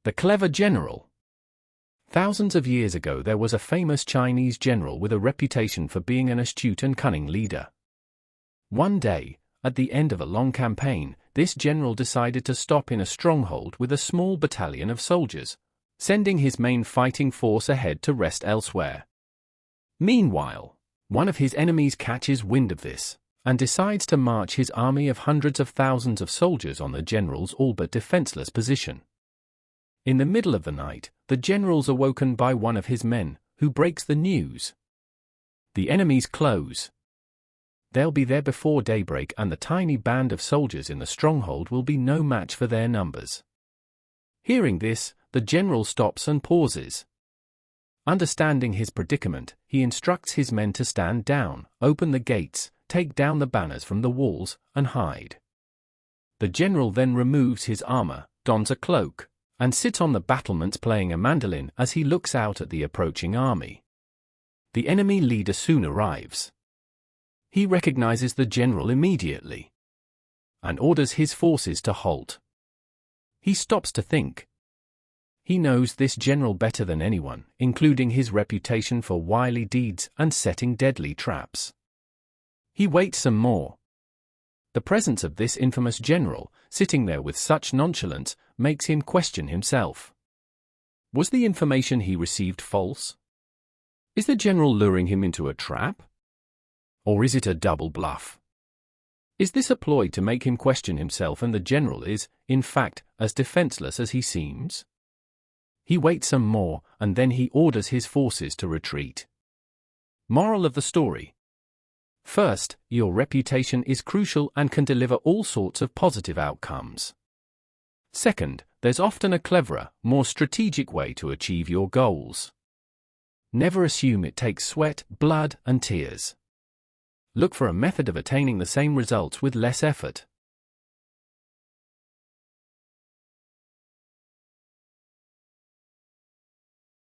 The clever general. Thousands of years ago there was a famous Chinese general with a reputation for being an astute and cunning leader. One day, at the end of a long campaign, this general decided to stop in a stronghold with a small battalion of soldiers, sending his main fighting force ahead to rest elsewhere. Meanwhile, one of his enemies catches wind of this, and decides to march his army of hundreds of thousands of soldiers on the general's all but defenseless position. In the middle of the night, the general's awoken by one of his men, who breaks the news. The enemy's close. They'll be there before daybreak, and the tiny band of soldiers in the stronghold will be no match for their numbers. Hearing this, the general stops and pauses. Understanding his predicament, he instructs his men to stand down, open the gates, take down the banners from the walls, and hide. The general then removes his armor, dons a cloak, and sits on the battlements playing a mandolin as he looks out at the approaching army. The enemy leader soon arrives. He recognizes the general immediately and orders his forces to halt. He stops to think. He knows this general better than anyone, including his reputation for wily deeds and setting deadly traps. He waits some more. The presence of this infamous general, sitting there with such nonchalance, makes him question himself. Was the information he received false? Is the general luring him into a trap? Or is it a double bluff? Is this a ploy to make him question himself, and the general is, in fact, as defenseless as he seems? He waits some more, and then he orders his forces to retreat. Moral of the story. First, your reputation is crucial and can deliver all sorts of positive outcomes. Second, there's often a cleverer, more strategic way to achieve your goals. Never assume it takes sweat, blood, and tears. Look for a method of attaining the same results with less effort.